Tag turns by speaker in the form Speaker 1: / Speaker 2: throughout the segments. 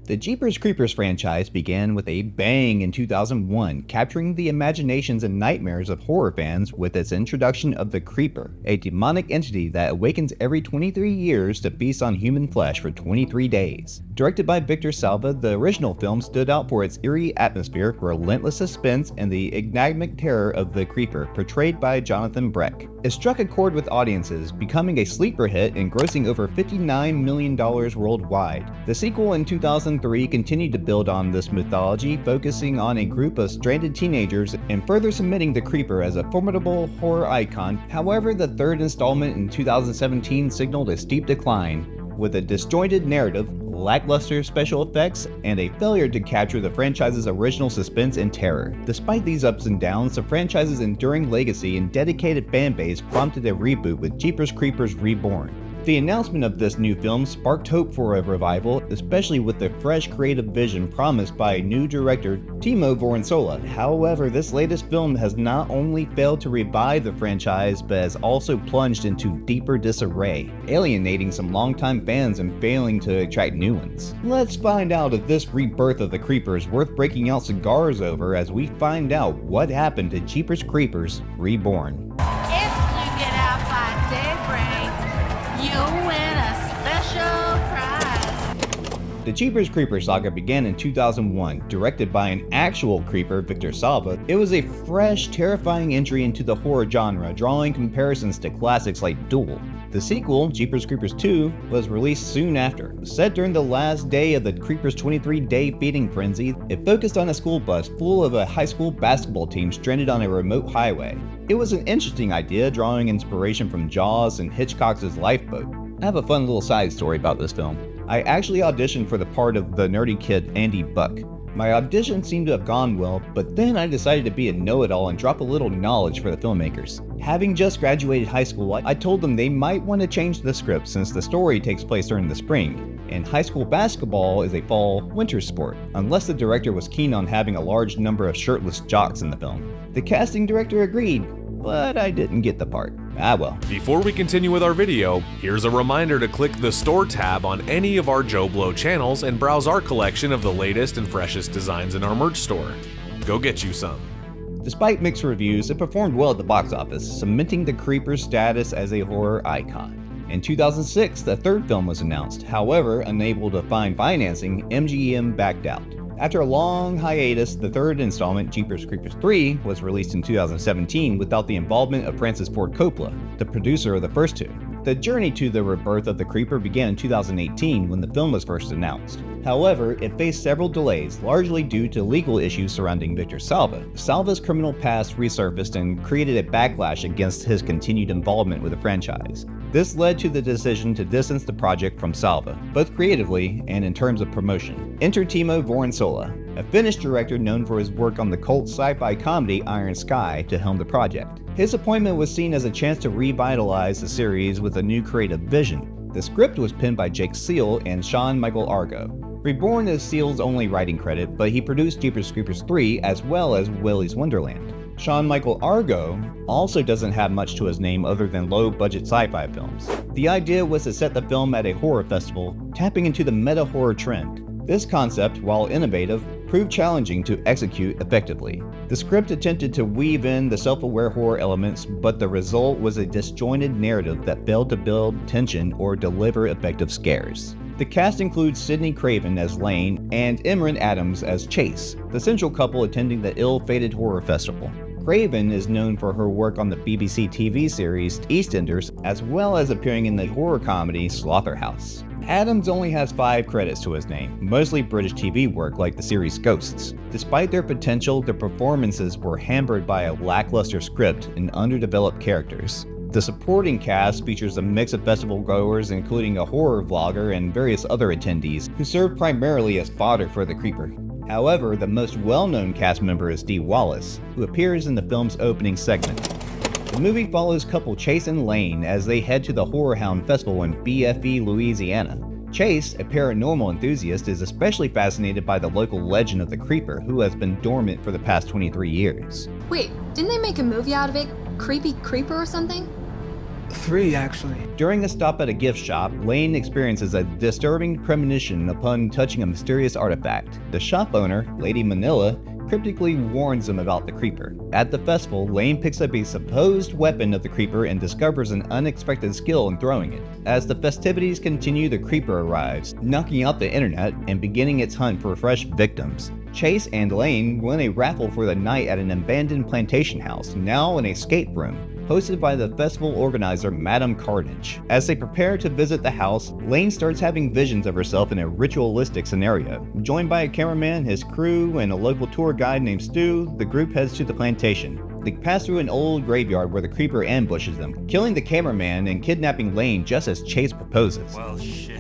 Speaker 1: The Jeepers Creepers franchise began with a bang in 2001, capturing the imaginations and nightmares of horror fans with its introduction of the Creeper, a demonic entity that awakens every 23 years to feast on human flesh for 23 days. Directed by Victor Salva, the original film stood out for its eerie atmosphere, relentless suspense, and the enigmatic terror of the Creeper, portrayed by Jonathan Breck. It struck a chord with audiences, becoming a sleeper hit and grossing over $59 million worldwide. The sequel in 2003 continued to build on this mythology, focusing on a group of stranded teenagers and further cementing the Creeper as a formidable horror icon. However, the third installment in 2017 signaled a steep decline, with a disjointed narrative, lackluster special effects, and a failure to capture the franchise's original suspense and terror. Despite these ups and downs, the franchise's enduring legacy and dedicated fanbase prompted a reboot with Jeepers Creepers Reborn. The announcement of this new film sparked hope for a revival, especially with the fresh creative vision promised by new director Timo Vuorensola. However, this latest film has not only failed to revive the franchise, but has also plunged into deeper disarray, alienating some longtime fans and failing to attract new ones. Let's find out if this rebirth of the Creeper is worth breaking out cigars over as we find out what happened to Jeepers Creepers Reborn. The Jeepers Creepers saga began in 2001, directed by an actual creeper, Victor Salva. It was a fresh, terrifying entry into the horror genre, drawing comparisons to classics like Duel. The sequel, Jeepers Creepers 2, was released soon after. Set during the last day of the Creepers' 23-day feeding frenzy, it focused on a school bus full of a high school basketball team stranded on a remote highway. It was an interesting idea, drawing inspiration from Jaws and Hitchcock's Lifeboat. I have a fun little side story about this film. I actually auditioned for the part of the nerdy kid Andy Buck. My audition seemed to have gone well, but then I decided to be a know-it-all and drop a little knowledge for the filmmakers. Having just graduated high school, I told them they might want to change the script since the story takes place during the spring, and high school basketball is a fall-winter sport, unless the director was keen on having a large number of shirtless jocks in the film. The casting director agreed, but I didn't get the part. Ah well.
Speaker 2: Before we continue with our video, here's a reminder to click the store tab on any of our JoBlo channels and browse our collection of the latest and freshest designs in our merch store. Go get you some.
Speaker 1: Despite mixed reviews, it performed well at the box office, cementing the Creeper's status as a horror icon. In 2006, the third film was announced. However, unable to find financing, MGM backed out. After a long hiatus, the third installment, Jeepers Creepers 3, was released in 2017 without the involvement of Francis Ford Coppola, the producer of the first two. The journey to the rebirth of the Creeper began in 2018 when the film was first announced. However, it faced several delays, largely due to legal issues surrounding Victor Salva. Salva's criminal past resurfaced and created a backlash against his continued involvement with the franchise. This led to the decision to distance the project from Salva, both creatively and in terms of promotion. Enter Timo Vuorensola, a Finnish director known for his work on the cult sci-fi comedy Iron Sky, to helm the project. His appointment was seen as a chance to revitalize the series with a new creative vision. The script was penned by Jake Seal and Sean Michael Argo. Reborn is Seal's only writing credit, but he produced Jeepers Creepers 3 as well as Willy's Wonderland. Sean Michael Argo also doesn't have much to his name other than low-budget sci-fi films. The idea was to set the film at a horror festival, tapping into the meta-horror trend. This concept, while innovative, proved challenging to execute effectively. The script attempted to weave in the self-aware horror elements, but the result was a disjointed narrative that failed to build tension or deliver effective scares. The cast includes Sidney Craven as Lane and Emryn Adams as Chase, the central couple attending the ill-fated horror festival. Craven is known for her work on the BBC TV series EastEnders, as well as appearing in the horror comedy Slaughterhouse. Adams only has 5 credits to his name, mostly British TV work like the series Ghosts. Despite their potential, the performances were hampered by a lackluster script and underdeveloped characters. The supporting cast features a mix of festival goers, including a horror vlogger and various other attendees, who serve primarily as fodder for the Creeper. However, the most well-known cast member is Dee Wallace, who appears in the film's opening segment. The movie follows couple Chase and Lane as they head to the Horror Hound Festival in BFE, Louisiana. Chase, a paranormal enthusiast, is especially fascinated by the local legend of the Creeper, who has been dormant for the past 23 years.
Speaker 3: Wait, didn't they make a movie out of it? Creepy Creeper or something? 3, actually.
Speaker 1: During a stop at a gift shop, Lane experiences a disturbing premonition upon touching a mysterious artifact. The shop owner, Lady Manila, cryptically warns him about the creeper. At the festival, Lane picks up a supposed weapon of the creeper and discovers an unexpected skill in throwing it. As the festivities continue, the creeper arrives, knocking out the internet and beginning its hunt for fresh victims. Chase and Lane win a raffle for the night at an abandoned plantation house, now an escape room, hosted by the festival organizer Madame Carnage. As they prepare to visit the house, Lane starts having visions of herself in a ritualistic scenario. Joined by a cameraman, his crew, and a local tour guide named Stu, the group heads to the plantation. They pass through an old graveyard where the creeper ambushes them, killing the cameraman and kidnapping Lane just as Chase proposes.
Speaker 4: Well, shit.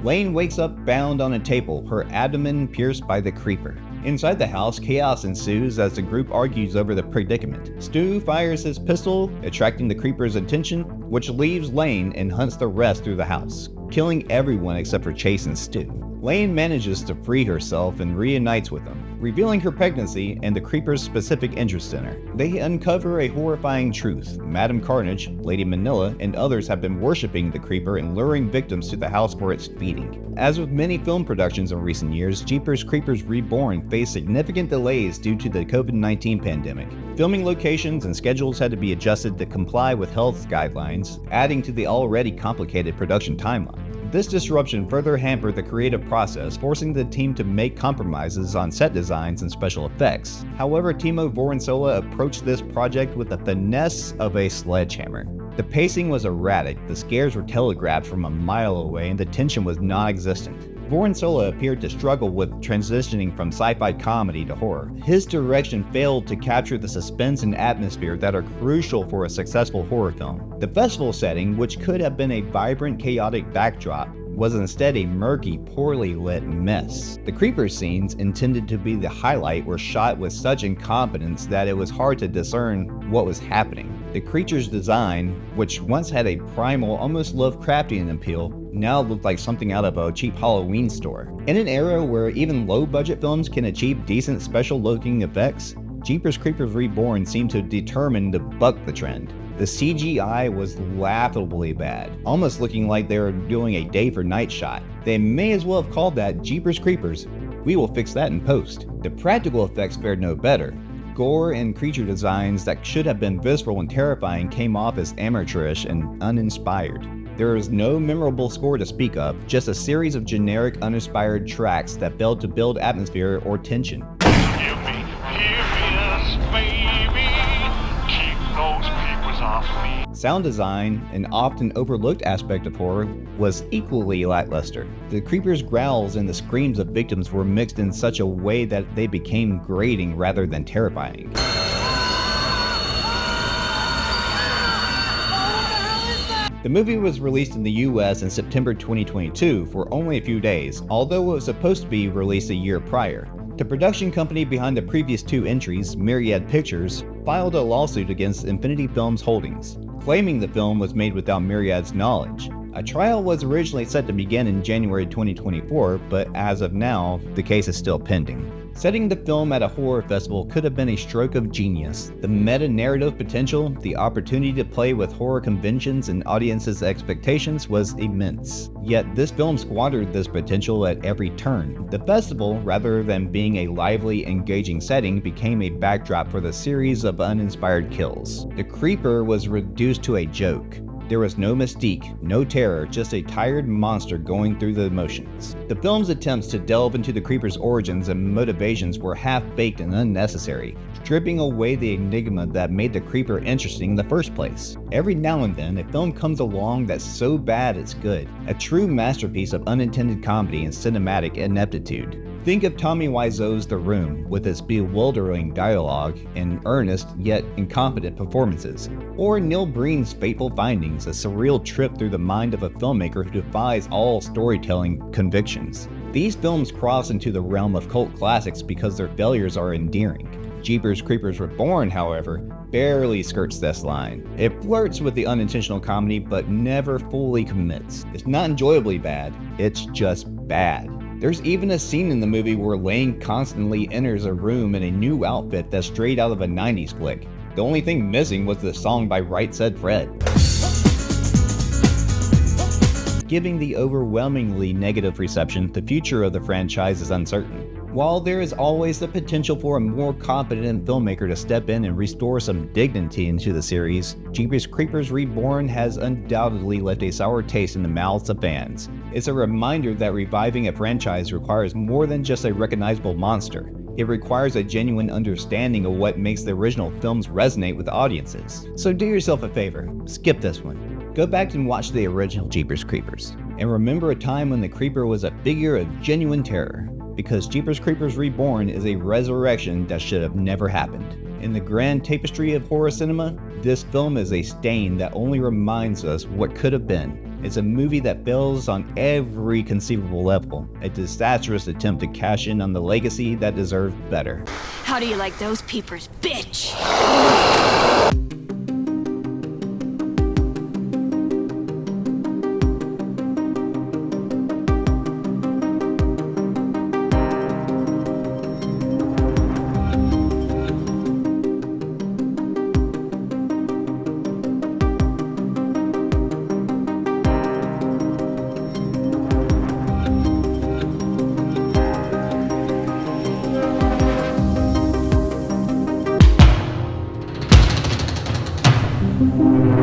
Speaker 1: Lane wakes up bound on a table, her abdomen pierced by the creeper. Inside the house, chaos ensues as the group argues over the predicament. Stu fires his pistol, attracting the creeper's attention, which leaves Lane and hunts the rest through the house, killing everyone except for Chase and Stu. Lane manages to free herself and reunites with him, revealing her pregnancy and the creeper's specific interest in her. They uncover a horrifying truth. Madame Carnage, Lady Manila, and others have been worshipping the creeper and luring victims to the house for its feeding. As with many film productions in recent years, Jeepers Creepers Reborn faced significant delays due to the COVID-19 pandemic. Filming locations and schedules had to be adjusted to comply with health guidelines, adding to the already complicated production timeline. This disruption further hampered the creative process, forcing the team to make compromises on set designs and special effects. However, Timo Vuorensola approached this project with the finesse of a sledgehammer. The pacing was erratic, the scares were telegraphed from a mile away, and the tension was non-existent. Vuorensola appeared to struggle with transitioning from sci-fi comedy to horror. His direction failed to capture the suspense and atmosphere that are crucial for a successful horror film. The festival setting, which could have been a vibrant, chaotic backdrop, was instead a murky, poorly lit mess. The creeper scenes, intended to be the highlight, were shot with such incompetence that it was hard to discern what was happening. The creature's design, which once had a primal, almost Lovecraftian appeal, now looked like something out of a cheap Halloween store. In an era where even low-budget films can achieve decent special-looking effects, Jeepers Creepers Reborn seemed to determine to buck the trend. The CGI was laughably bad, almost looking like they were doing a day for night shot. They may as well have called that Jeepers Creepers. We will fix that in post. The practical effects fared no better. Gore and creature designs that should have been visceral and terrifying came off as amateurish and uninspired. There is no memorable score to speak of, just a series of generic, uninspired tracks that failed to build atmosphere or tension. Sound design, an often overlooked aspect of horror, was equally lackluster. The creepers' growls and the screams of victims were mixed in such a way that they became grating rather than terrifying. The movie was released in the US in September 2022 for only a few days, although it was supposed to be released a year prior. The production company behind the previous two entries, Myriad Pictures, filed a lawsuit against Infinity Films Holdings, claiming the film was made without Myriad's knowledge. A trial was originally set to begin in January 2024, but as of now, the case is still pending. Setting the film at a horror festival could have been a stroke of genius. The meta-narrative potential, the opportunity to play with horror conventions and audiences' expectations was immense. Yet this film squandered this potential at every turn. The festival, rather than being a lively, engaging setting, became a backdrop for the series of uninspired kills. The creeper was reduced to a joke. There was no mystique, no terror, just a tired monster going through the motions. The film's attempts to delve into the creeper's origins and motivations were half-baked and unnecessary, stripping away the enigma that made the creeper interesting in the first place. Every now and then, a film comes along that's so bad it's good, a true masterpiece of unintended comedy and cinematic ineptitude. Think of Tommy Wiseau's The Room, with its bewildering dialogue and earnest yet incompetent performances, or Neil Breen's Fateful Findings, a surreal trip through the mind of a filmmaker who defies all storytelling convictions. These films cross into the realm of cult classics because their failures are endearing. Jeepers Creepers Reborn, however, barely skirts this line. It flirts with the unintentional comedy but never fully commits. It's not enjoyably bad, it's just bad. There's even a scene in the movie where Lane constantly enters a room in a new outfit that's straight out of a 90s flick. The only thing missing was the song by Right Said Fred. Giving the overwhelmingly negative reception, the future of the franchise is uncertain. While there is always the potential for a more competent filmmaker to step in and restore some dignity into the series, Jeepers Creepers Reborn has undoubtedly left a sour taste in the mouths of fans. It's a reminder that reviving a franchise requires more than just a recognizable monster. It requires a genuine understanding of what makes the original films resonate with audiences. So do yourself a favor, skip this one. Go back and watch the original Jeepers Creepers, and remember a time when the Creeper was a figure of genuine terror, because Jeepers Creepers Reborn is a resurrection that should have never happened. In the grand tapestry of horror cinema, this film is a stain that only reminds us what could have been. It's a movie that fails on every conceivable level, a disastrous attempt to cash in on the legacy that deserved better.
Speaker 3: How do you like those peepers, bitch?
Speaker 4: Thank you.